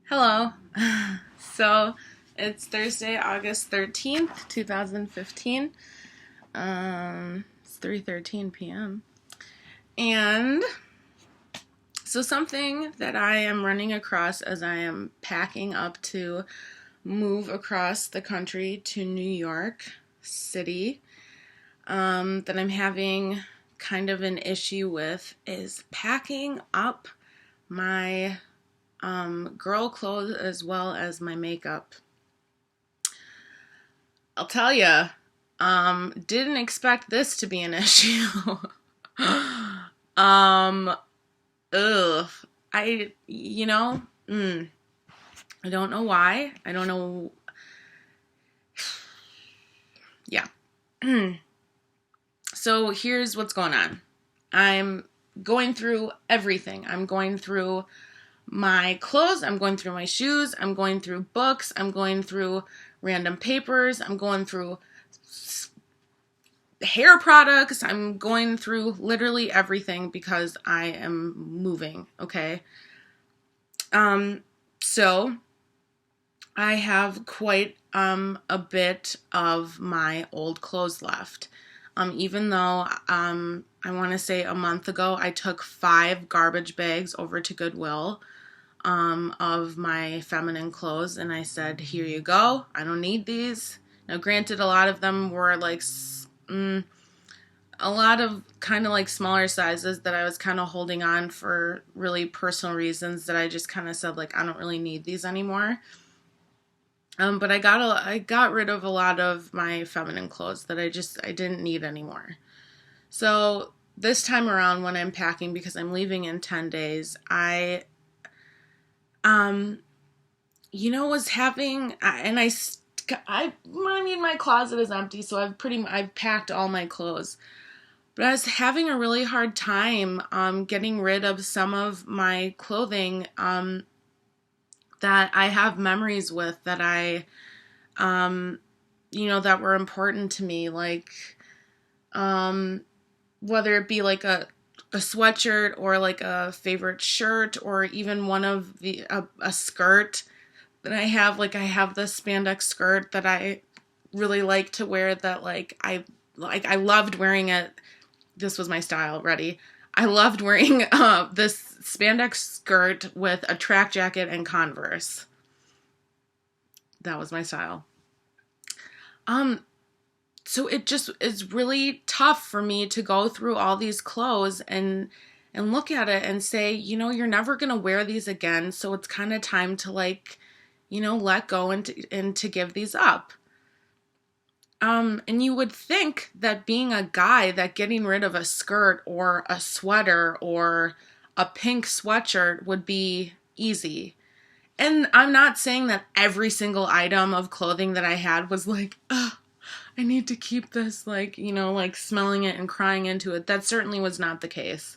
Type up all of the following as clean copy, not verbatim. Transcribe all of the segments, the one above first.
Hello. So it's Thursday, August 13th, 2015. It's 3:13 p.m. And so something that I am running across as I am packing up to move across the country to New York City, that I'm having kind of an issue with is packing up my girl clothes as well as my makeup. I'll tell you, didn't expect this to be an issue. um, ugh. I, you know, I don't know why. I don't know. Yeah. So here's what's going on. I'm going through everything. I'm going through my clothes, I'm going through my shoes, I'm going through books, I'm going through random papers, I'm going through hair products, I'm going through literally everything because I am moving, okay? So I have quite a bit of my old clothes left. Even though I want to say a month ago I took 5 garbage bags over to Goodwill of my feminine clothes, and I said, here you go, I don't need these. Now granted, a lot of them were like a lot of kind of like smaller sizes that I was kind of holding on for really personal reasons that I just kind of said like I don't really need these anymore. But I got rid of a lot of my feminine clothes that I didn't need anymore. So this time around when I'm packing, because I'm leaving in 10 days, um was having, and I mean, my closet is empty, so I've packed all my clothes. But I was having a really hard time getting rid of some of my clothing that I have memories with that that were important to me, like whether it be like a sweatshirt or like a favorite shirt or even one of a skirt that I have this spandex skirt that I really like to wear that I loved wearing it. This was my style. Ready? I loved wearing this spandex skirt with a track jacket and Converse. That was my style. Um, so it just is really tough for me to go through all these clothes and look at it and say, you're never gonna wear these again. So it's kind of time to let go and to give these up. And you would think that being a guy, that getting rid of a skirt or a sweater or a pink sweatshirt would be easy. And I'm not saying that every single item of clothing that I had was like, ugh, I need to keep this, like smelling it and crying into it. That certainly was not the case.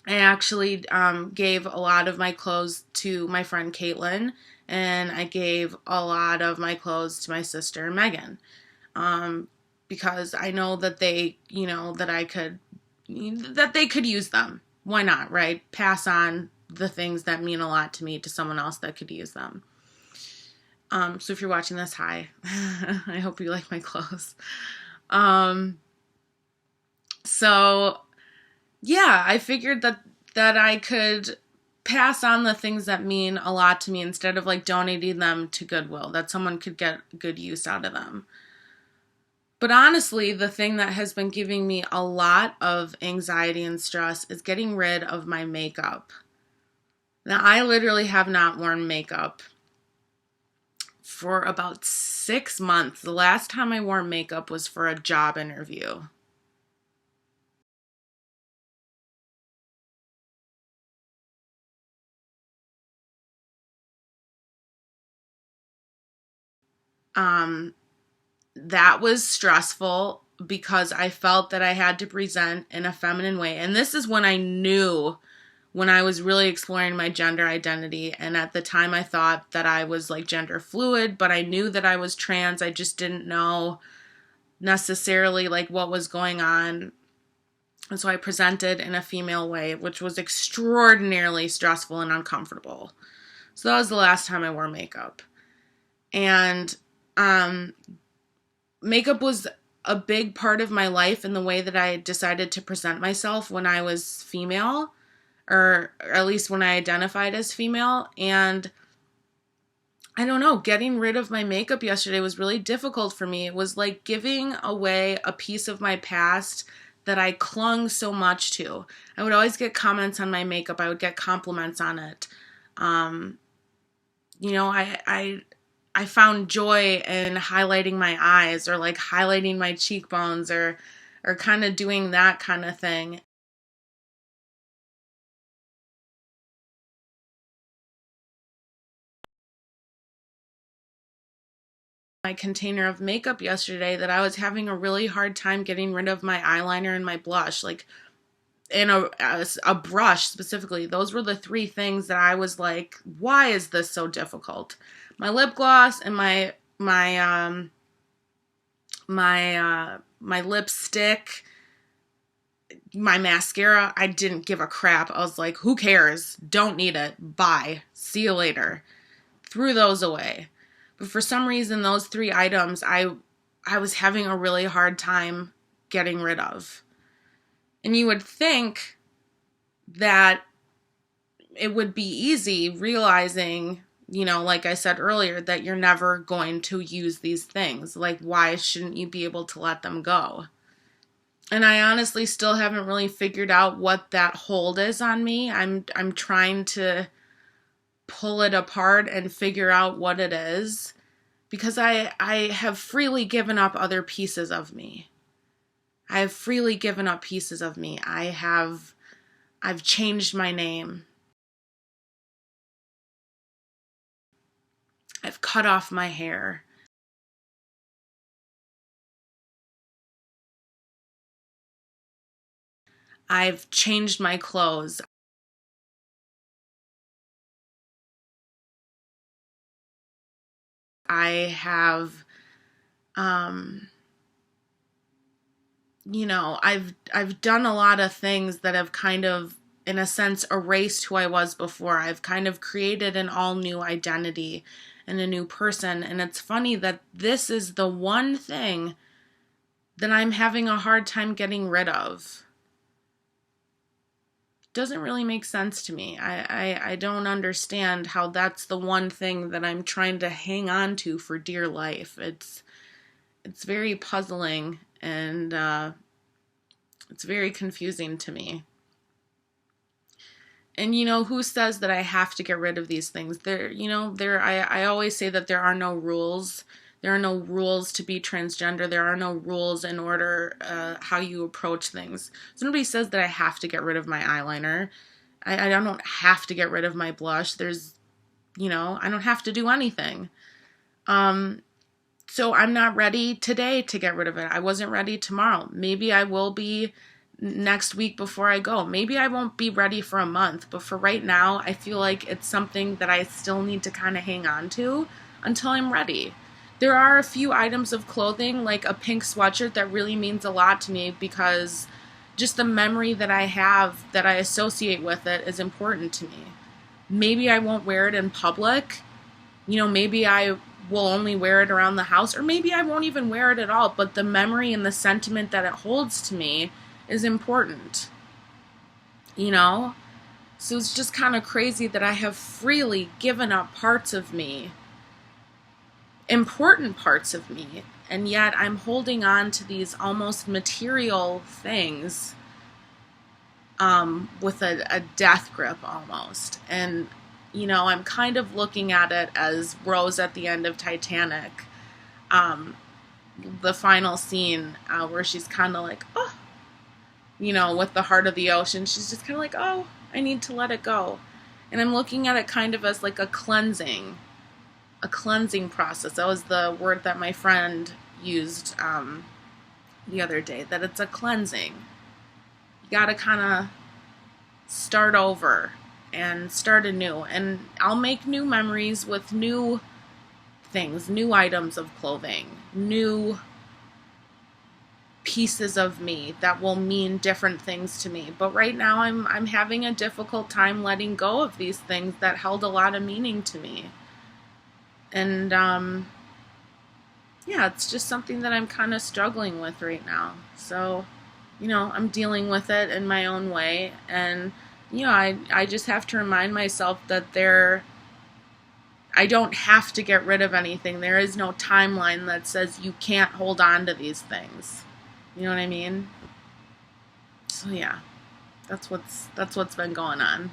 I actually gave a lot of my clothes to my friend Caitlin, and I gave a lot of my clothes to my sister Megan, because I know that that they could use them. Why not, right? Pass on the things that mean a lot to me to someone else that could use them. So if you're watching this, hi. I hope you like my clothes. So yeah, I figured that I could pass on the things that mean a lot to me instead of like donating them to Goodwill, that someone could get good use out of them. But honestly, the thing that has been giving me a lot of anxiety and stress is getting rid of my makeup. Now, I literally have not worn makeup for about 6 months. The last time I wore makeup was for a job interview. Um, that was stressful because I felt that I had to present in a feminine way. And this is when I knew, when I was really exploring my gender identity. And at the time I thought that I was like gender fluid, but I knew that I was trans. I just didn't know necessarily like what was going on. And so I presented in a female way, which was extraordinarily stressful and uncomfortable. So that was the last time I wore makeup. And makeup was a big part of my life in the way that I decided to present myself when I was female, or at least when I identified as female. And I don't know, getting rid of my makeup yesterday was really difficult for me. It was like giving away a piece of my past that I clung so much to. I would always get comments on my makeup. I would get compliments on it. You know, I found joy in highlighting my eyes, or like highlighting my cheekbones, or kind of doing that kind of thing. My container of makeup yesterday that I was having a really hard time getting rid of my eyeliner and my blush, like in a brush specifically. Those were the three things that I was like, why is this so difficult? My lip gloss and my lipstick, my mascara, I didn't give a crap. I was like, who cares? Don't need it. Bye. See you later. Threw those away. But for some reason, those three items I was having a really hard time getting rid of. And you would think that it would be easy, realizing, you know, like I said earlier, that you're never going to use these things. Like, why shouldn't you be able to let them go? And I honestly still haven't really figured out what that hold is on me. I'm trying to pull it apart and figure out what it is, because I have freely given up other pieces of me. I have freely given up pieces of me. I've changed my name. I've cut off my hair. I've changed my clothes. I have, you know, I've done a lot of things that have kind of, in a sense, erased who I was before. I've kind of created an all new identity and a new person. And it's funny that this is the one thing that I'm having a hard time getting rid of. Doesn't really make sense to me. I don't understand how that's the one thing that I'm trying to hang on to for dear life. It's very puzzling, and it's very confusing to me. And you know, who says that I have to get rid of these things? I always say that there are no rules. There are no rules to be transgender. There are no rules in order how you approach things. So nobody says that I have to get rid of my eyeliner. I don't have to get rid of my blush. I don't have to do anything. So I'm not ready today to get rid of it. I wasn't ready tomorrow. Maybe I will be next week before I go. Maybe I won't be ready for a month, but for right now, I feel like it's something that I still need to kind of hang on to until I'm ready. There are a few items of clothing, like a pink sweatshirt, that really means a lot to me, because just the memory that I have that I associate with it is important to me. Maybe I won't wear it in public. Maybe I will only wear it around the house, or maybe I won't even wear it at all, but the memory and the sentiment that it holds to me is important. So it's just kind of crazy that I have freely given up parts of me, important parts of me, and yet I'm holding on to these almost material things with a death grip almost. And I'm kind of looking at it as Rose at the end of Titanic, the final scene where she's kind of like, oh, with the heart of the ocean, she's just kind of like, oh, I need to let it go. And I'm looking at it kind of as like a cleansing process. That was the word that my friend used the other day, that it's a cleansing. You got to kind of start over and start anew. And I'll make new memories with new things, new items of clothing, new pieces of me that will mean different things to me. But right now I'm having a difficult time letting go of these things that held a lot of meaning to me. And yeah, it's just something that I'm kind of struggling with right now. So, I'm dealing with it in my own way, and I just have to remind myself that I don't have to get rid of anything. There is no timeline that says you can't hold on to these things. You know what I mean? So yeah, that's what's been going on.